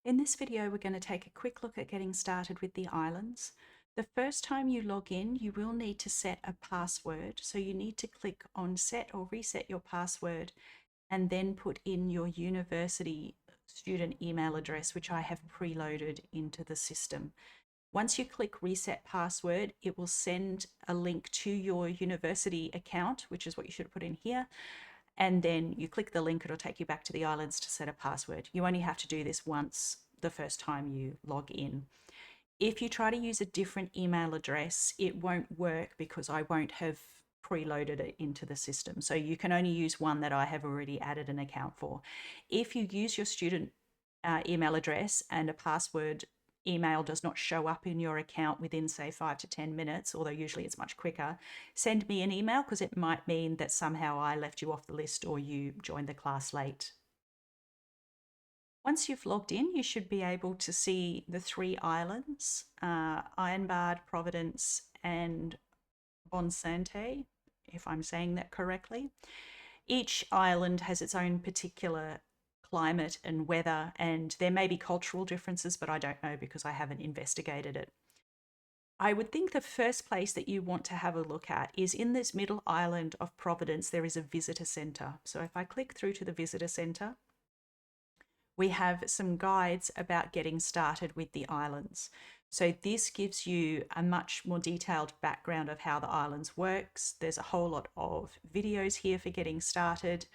In this video, we're going to take a quick look at getting started with the islands. The first time you log in, you will need to set a password. So you need to click on set or reset your password and then put in your university student email address, which I have preloaded into the system. Once you click reset password, it will send a link to your university account, which is what you should put in here. And then you click the link, it'll take you back to the islands to set a password. You only have to do this once the first time you log in. If you try to use a different email address, it won't work because I won't have preloaded it into the system. So you can only use one that I have already added an account for. If you use your student email address and a password email does not show up in your account within, say, 5 to 10 minutes, although usually it's much quicker, send me an email because it might mean that somehow I left you off the list or you joined the class late. Once you've logged in, you should be able to see the 3 islands, Ironbark, Providence, and Bonsante, if I'm saying that correctly. Each island has its own particular climate and weather, and there may be cultural differences, but I don't know because I haven't investigated it. I would think the first place that you want to have a look at is in this middle island of Providence, there is a visitor centre. So if I click through to the visitor centre, we have some guides about getting started with the islands. So this gives you a much more detailed background of how the islands works. There's a whole lot of videos here for getting started,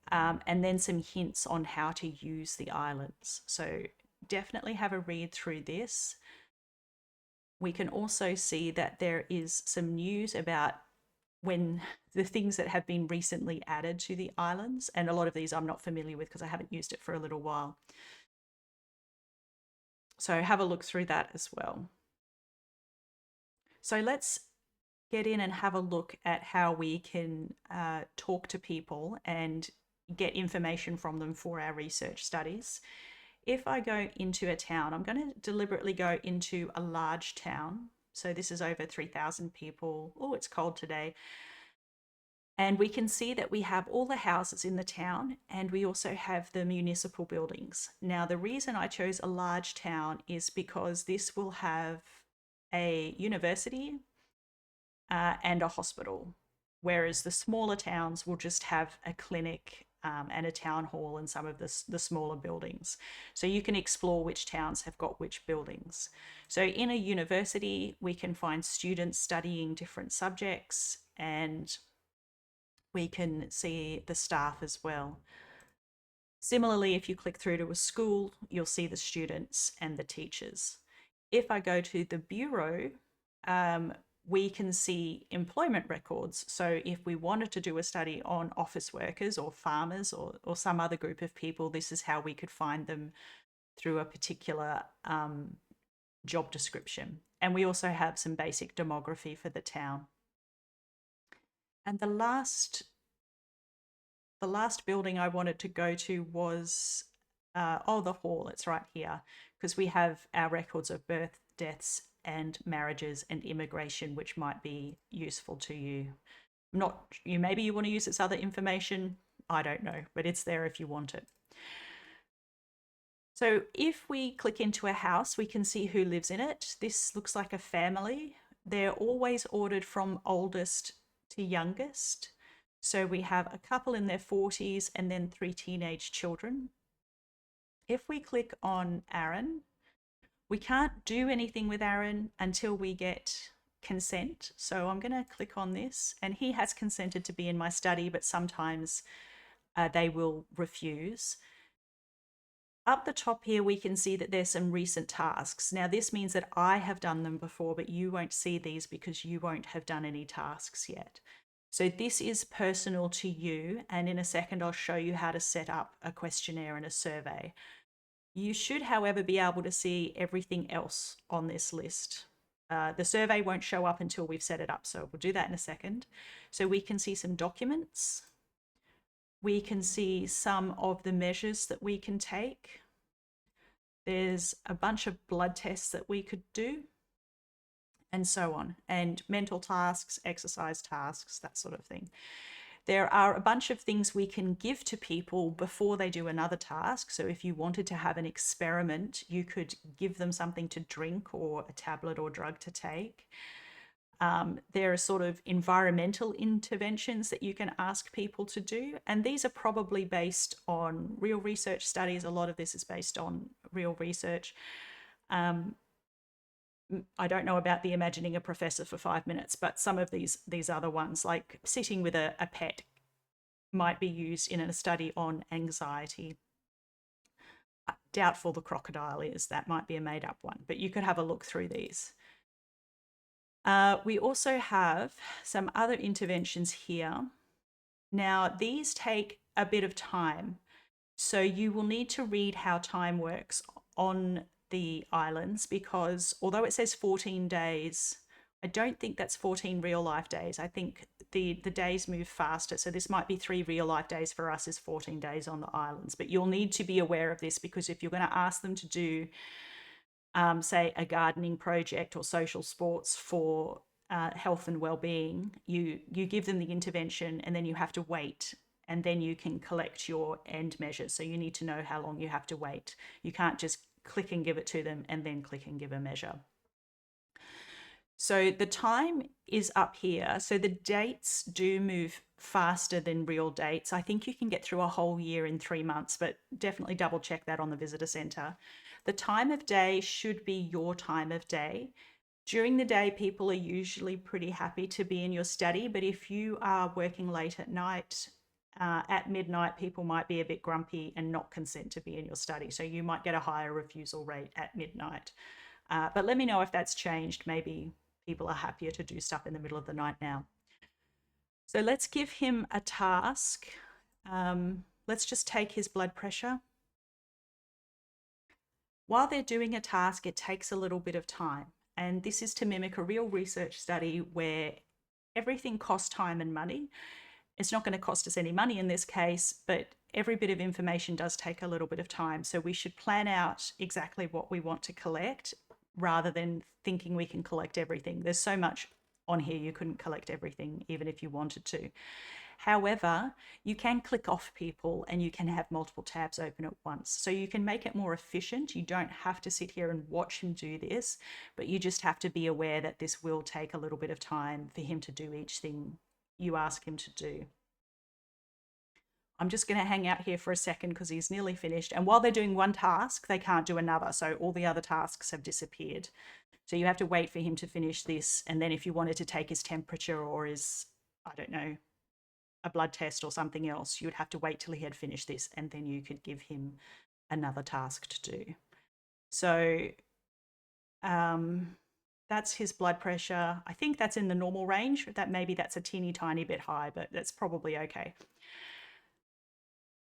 and then some hints on how to use the islands. So definitely have a read through this. We can also see that there is some news about when the things that have been recently added to the islands, and a lot of these I'm not familiar with because I haven't used it for a little while. So have a look through that as well. So let's get in and have a look at how we can talk to people and get information from them for our research studies. If I go into a town, I'm going to deliberately go into a large town. So this is over 3,000 people. Oh, it's cold today. And we can see that we have all the houses in the town and we also have the municipal buildings. Now, the reason I chose a large town is because this will have a university and a hospital, whereas the smaller towns will just have a clinic and a town hall and some of the smaller buildings. So you can explore which towns have got which buildings. So in a university, we can find students studying different subjects, and we can see the staff as well. Similarly, if you click through to a school, you'll see the students and the teachers. If I go to the bureau, we can see employment records. So if we wanted to do a study on office workers or farmers or some other group of people, this is how we could find them through a particular job description. And we also have some basic demography for the town. And the last building I wanted to go to was, the hall, it's right here, because we have our records of birth, deaths, and marriages and immigration, which might be useful to you. Maybe you want to use this other information, I don't know, but it's there if you want it. So if we click into a house, we can see who lives in it. This looks like a family. They're always ordered from oldest to youngest. So we have a couple in their 40s and then 3 teenage children. If we click on Aaron, we can't do anything with Aaron until we get consent. So I'm going to click on this, and he has consented to be in my study, but sometimes they will refuse. Up the top here, we can see that there's some recent tasks. Now, this means that I have done them before, but you won't see these because you won't have done any tasks yet. So this is personal to you, and in a second, I'll show you how to set up a questionnaire and a survey. You should, however, be able to see everything else on this list. The survey won't show up until we've set it up, so we'll do that in a second. So we can see some documents. We can see some of the measures that we can take. There's a bunch of blood tests that we could do, and so on, and mental tasks, exercise tasks, that sort of thing. There are a bunch of things we can give to people before they do another task. So if you wanted to have an experiment, you could give them something to drink or a tablet or drug to take. There are sort of environmental interventions that you can ask people to do. And these are probably based on real research studies. A lot of this is based on real research. I don't know about the imagining a professor for 5 minutes, but some of these other ones, like sitting with a pet, might be used in a study on anxiety. Doubtful the crocodile is. That might be a made up one, but you could have a look through these. We also have some other interventions here. Now, these take a bit of time, so you will need to read how time works on the islands, because although it says 14 days, I don't think that's 14 real life days. I think the days move faster. So this might be 3 real life days for us is 14 days on the islands. But you'll need to be aware of this, because if you're going to ask them to do, say, a gardening project or social sports for health and well-being, you give them the intervention and then you have to wait, and then you can collect your end measures. So you need to know how long you have to wait. You can't just click and give it to them and then click and give a measure. So the time is up here. So the dates do move faster than real dates. I think you can get through a whole year in 3 months, but definitely double check that on the visitor centre. The time of day should be your time of day. During the day, people are usually pretty happy to be in your study, but if you are working late at night, at midnight, people might be a bit grumpy and not consent to be in your study. So you might get a higher refusal rate at midnight. But let me know if that's changed. Maybe people are happier to do stuff in the middle of the night now. So let's give him a task. Let's just take his blood pressure. While they're doing a task, it takes a little bit of time. And this is to mimic a real research study where everything costs time and money. It's not going to cost us any money in this case, but every bit of information does take a little bit of time. So we should plan out exactly what we want to collect rather than thinking we can collect everything. There's so much on here, you couldn't collect everything even if you wanted to. However, you can click off people and you can have multiple tabs open at once. So you can make it more efficient. You don't have to sit here and watch him do this, but you just have to be aware that this will take a little bit of time for him to do each thing you ask him to do. I'm just going to hang out here for a second because he's nearly finished. And while they're doing one task, they can't do another. So all the other tasks have disappeared. So you have to wait for him to finish this. And then if you wanted to take his temperature or his, I don't know, a blood test or something else, you would have to wait till he had finished this, and then you could give him another task to do. So that's his blood pressure. I think that's in the normal range. That maybe that's a teeny tiny bit high, but that's probably okay.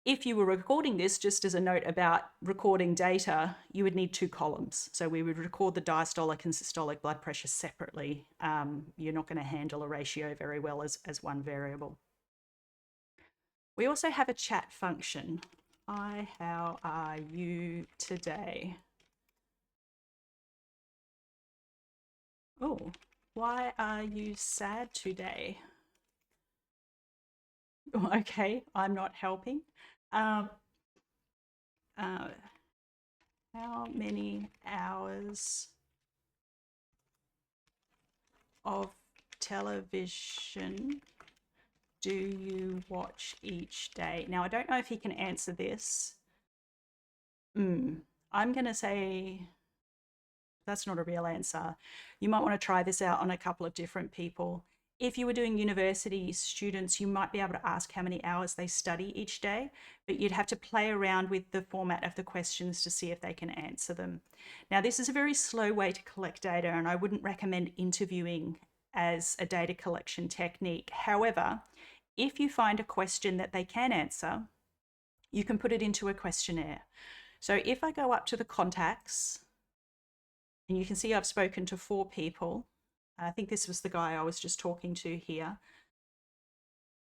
If you were recording this, just as a note about recording data, you would need 2 columns. So we would record the diastolic and systolic blood pressure separately. You're not going to handle a ratio very well as one variable. We also have a chat function. Hi, how are you today? Oh, why are you sad today? Okay, I'm not helping. How many hours of television do you watch each day? Now, I don't know if he can answer this. I'm going to say that's not a real answer. You might want to try this out on a couple of different people. If you were doing university students, you might be able to ask how many hours they study each day, but you'd have to play around with the format of the questions to see if they can answer them. Now, this is a very slow way to collect data, and I wouldn't recommend interviewing as a data collection technique. However, if you find a question that they can answer, you can put it into a questionnaire. So if I go up to the contacts, and you can see I've spoken to 4 people. I think this was the guy I was just talking to here.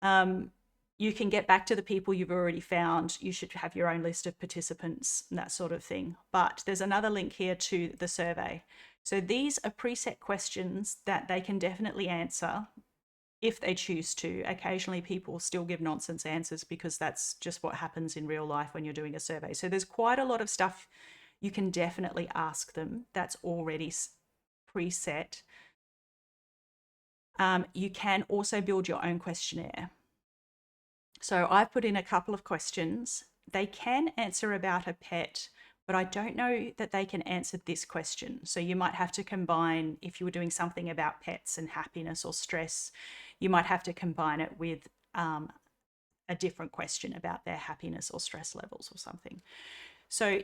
You can get back to the people you've already found. You should have your own list of participants and that sort of thing. But there's another link here to the survey. So these are preset questions that they can definitely answer if they choose to. Occasionally people still give nonsense answers because that's just what happens in real life when you're doing a survey. So there's quite a lot of stuff you can definitely ask them that's already preset. You can also build your own questionnaire. So I've put in a couple of questions. They can answer about a pet, but I don't know that they can answer this question. So you might have to combine, if you were doing something about pets and happiness or stress, you might have to combine it with a different question about their happiness or stress levels or something. So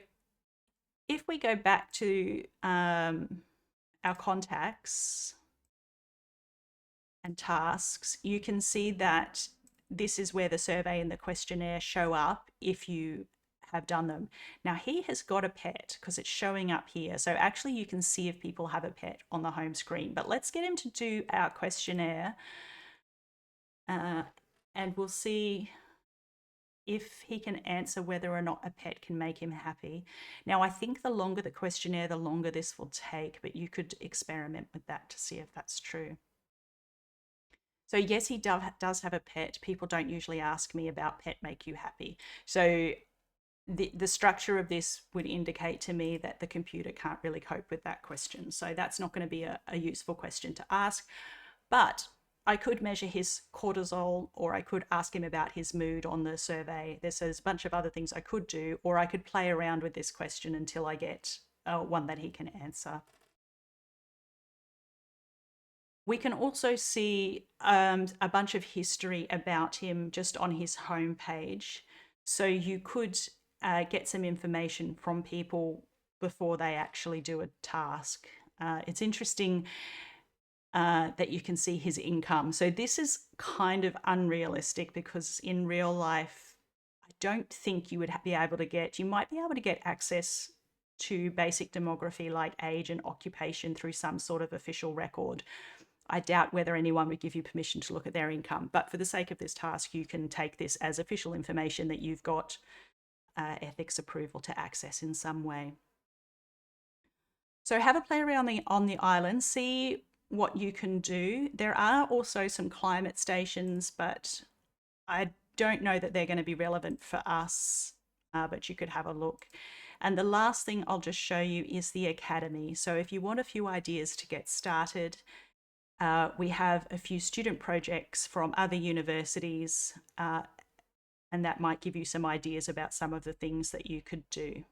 if we go back to our contacts and tasks, you can see that this is where the survey and the questionnaire show up if you have done them. Now he has got a pet because it's showing up here. So actually you can see if people have a pet on the home screen, but let's get him to do our questionnaire and we'll see if he can answer whether or not a pet can make him happy. Now, I think the longer the questionnaire, the longer this will take, but you could experiment with that to see if that's true. So yes, he does have a pet. People don't usually ask me about pet make you happy. So the structure of this would indicate to me that the computer can't really cope with that question. So that's not going to be a useful question to ask. But I could measure his cortisol, or I could ask him about his mood on the survey. There's a bunch of other things I could do, or I could play around with this question until I get one that he can answer. We can also see a bunch of history about him just on his homepage. So you could get some information from people before they actually do a task. It's interesting that you can see his income. So this is kind of unrealistic because in real life, I don't think you would be able to get, you might be able to get access to basic demography like age and occupation through some sort of official record. I doubt whether anyone would give you permission to look at their income, but for the sake of this task, you can take this as official information that you've got ethics approval to access in some way. So have a play around on the island, see what you can do. There are also some climate stations, but I don't know that they're going to be relevant for us, but you could have a look. And the last thing I'll just show you is the Academy. So if you want a few ideas to get started, we have a few student projects from other universities, and that might give you some ideas about some of the things that you could do.